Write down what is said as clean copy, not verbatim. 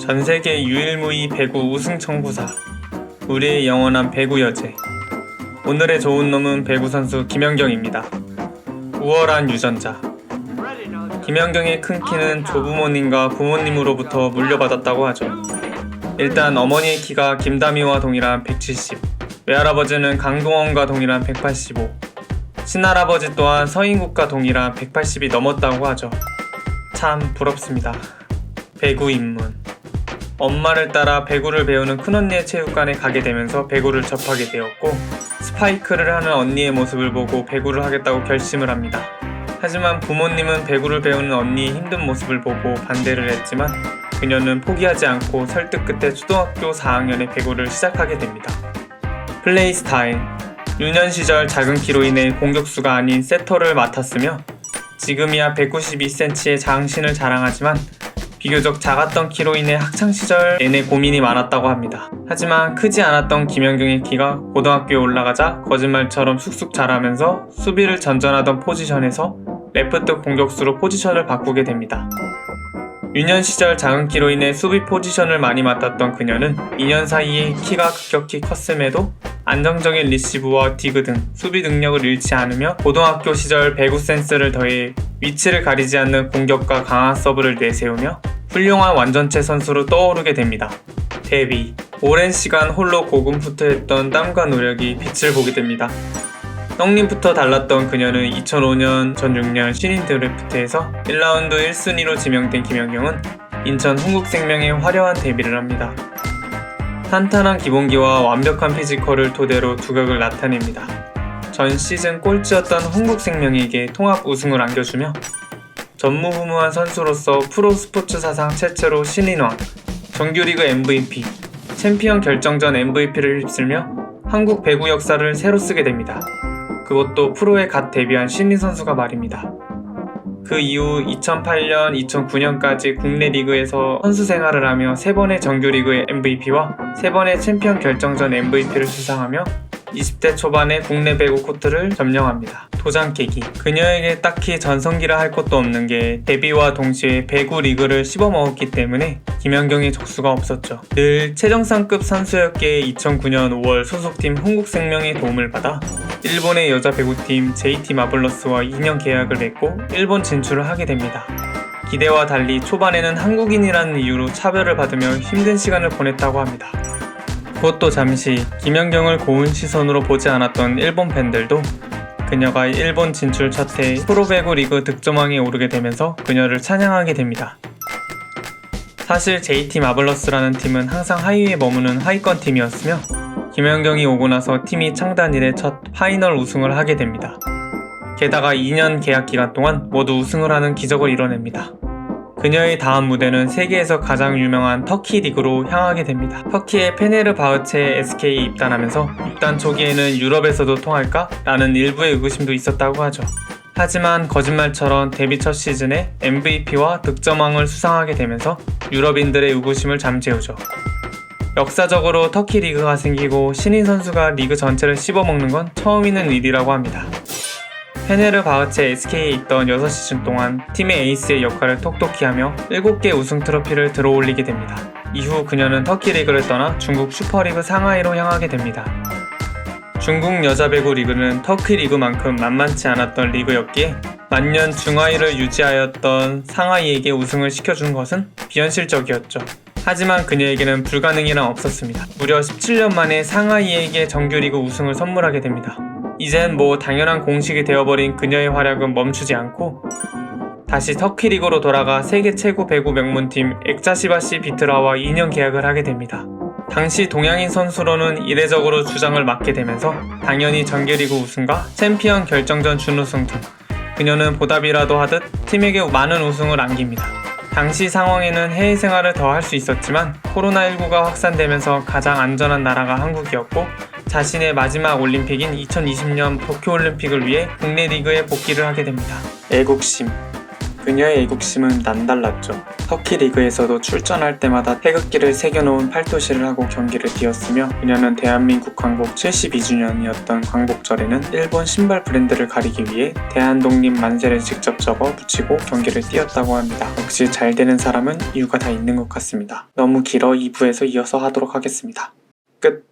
전세계 유일무이 배구 우승 청구사, 우리의 영원한 배구 여제. 오늘의 좋은 놈은 배구 선수 김연경입니다. 우월한 유전자. 김연경의 큰 키는 조부모님과 부모님으로부터 물려받았다고 하죠. 일단 어머니의 키가 김다미와 동일한 170, 외할아버지는 강동원과 동일한 185, 친할아버지 또한 서인국과 동일한 180이 넘었다고 하죠. 참 부럽습니다. 배구 입문. 엄마를 따라 배구를 배우는 큰언니의 체육관에 가게 되면서 배구를 접하게 되었고, 스파이크를 하는 언니의 모습을 보고 배구를 하겠다고 결심을 합니다. 하지만 부모님은 배구를 배우는 언니의 힘든 모습을 보고 반대를 했지만 그녀는 포기하지 않고 설득 끝에 초등학교 4학년에 배구를 시작하게 됩니다. 플레이 스타일. 유년 시절 작은 키로 인해 공격수가 아닌 세터를 맡았으며 지금이야 192cm의 장신을 자랑하지만 비교적 작았던 키로 인해 학창시절 내내 고민이 많았다고 합니다. 하지만 크지 않았던 김연경의 키가 고등학교에 올라가자 거짓말처럼 쑥쑥 자라면서 수비를 전전하던 포지션에서 레프트 공격수로 포지션을 바꾸게 됩니다. 유년 시절 작은 키로 인해 수비 포지션을 많이 맡았던 그녀는 2년 사이에 키가 급격히 컸음에도 안정적인 리시브와 디그 등 수비 능력을 잃지 않으며 고등학교 시절 배구 센스를 더해 위치를 가리지 않는 공격과 강한 서브를 내세우며 훌륭한 완전체 선수로 떠오르게 됩니다. 데뷔. 오랜 시간 홀로 고군분투했던 땀과 노력이 빛을 보게 됩니다. 떡잎부터 달랐던 그녀는 2005년 전 6년 신인 드래프트에서 1라운드 1순위로 지명된 김연경은 인천 흥국생명에 화려한 데뷔를 합니다. 탄탄한 기본기와 완벽한 피지컬을 토대로 두각을 나타냅니다. 전 시즌 꼴찌였던 흥국생명에게 통합 우승을 안겨주며 전무후무한 선수로서 프로 스포츠 사상 최초로 신인왕, 정규리그 MVP, 챔피언 결정전 MVP를 휩쓸며 한국 배구 역사를 새로 쓰게 됩니다. 그것도 프로에 갓 데뷔한 신인 선수가 말입니다. 그 이후 2008년, 2009년까지 국내 리그에서 선수 생활을 하며 3번의 정규리그 MVP와 3번의 챔피언 결정전 MVP를 수상하며 20대 초반에 국내 배구 코트를 점령합니다. 도장 깨기. 그녀에게 딱히 전성기라 할 것도 없는 게 데뷔와 동시에 배구 리그를 씹어먹었기 때문에 김연경의 족수가 없었죠. 늘 최정상급 선수였기에 2009년 5월 소속팀 흥국생명의 도움을 받아 일본의 여자 배구팀 JT 마블러스와 2년 계약을 맺고 일본 진출을 하게 됩니다. 기대와 달리 초반에는 한국인이라는 이유로 차별을 받으며 힘든 시간을 보냈다고 합니다. 그것도 잠시 김연경을 고운 시선으로 보지 않았던 일본 팬들도 그녀가 일본 진출 첫 해 프로배구 리그 득점왕에 오르게 되면서 그녀를 찬양하게 됩니다. 사실 JT 마블러스라는 팀은 항상 하위에 머무는 하위권 팀이었으며 김연경이 오고 나서 팀이 창단 이래 첫 파이널 우승을 하게 됩니다. 게다가 2년 계약 기간 동안 모두 우승을 하는 기적을 이뤄냅니다. 그녀의 다음 무대는 세계에서 가장 유명한 터키 리그로 향하게 됩니다. 터키의 페네르바흐체에 SK에 입단하면서 입단 초기에는 유럽에서도 통할까? 라는 일부의 의구심도 있었다고 하죠. 하지만 거짓말처럼 데뷔 첫 시즌에 MVP와 득점왕을 수상하게 되면서 유럽인들의 의구심을 잠재우죠. 역사적으로 터키 리그가 생기고 신인 선수가 리그 전체를 씹어먹는 건 처음 있는 일이라고 합니다. 페네르바흐체 SK에 있던 6시즌 동안 팀의 에이스의 역할을 톡톡히 하며 7개 우승 트로피를 들어올리게 됩니다. 이후 그녀는 터키 리그를 떠나 중국 슈퍼리그 상하이로 향하게 됩니다. 중국 여자 배구 리그는 터키 리그만큼 만만치 않았던 리그였기에 만년 중하위를 유지하였던 상하이에게 우승을 시켜준 것은 비현실적이었죠. 하지만 그녀에게는 불가능이란 없었습니다. 무려 17년 만에 상하이에게 정규리그 우승을 선물하게 됩니다. 이젠 뭐 당연한 공식이 되어버린 그녀의 활약은 멈추지 않고 다시 터키 리그로 돌아가 세계 최고 배구 명문팀 엑자시바시 비트라와 2년 계약을 하게 됩니다. 당시 동양인 선수로는 이례적으로 주장을 맡게 되면서 당연히 정규리그 우승과 챔피언 결정전 준우승 등 그녀는 보답이라도 하듯 팀에게 많은 우승을 안깁니다. 당시 상황에는 해외 생활을 더 할 수 있었지만 코로나19가 확산되면서 가장 안전한 나라가 한국이었고 자신의 마지막 올림픽인 2020년 도쿄올림픽을 위해 국내 리그에 복귀를 하게 됩니다. 애국심. 그녀의 애국심은 남달랐죠. 터키 리그에서도 출전할 때마다 태극기를 새겨놓은 팔토시를 하고 경기를 뛰었으며 그녀는 대한민국 광복 72주년이었던 광복절에는 일본 신발 브랜드를 가리기 위해 대한독립 만세를 직접 적어 붙이고 경기를 뛰었다고 합니다. 역시 잘 되는 사람은 이유가 다 있는 것 같습니다. 너무 길어 2부에서 이어서 하도록 하겠습니다. 끝.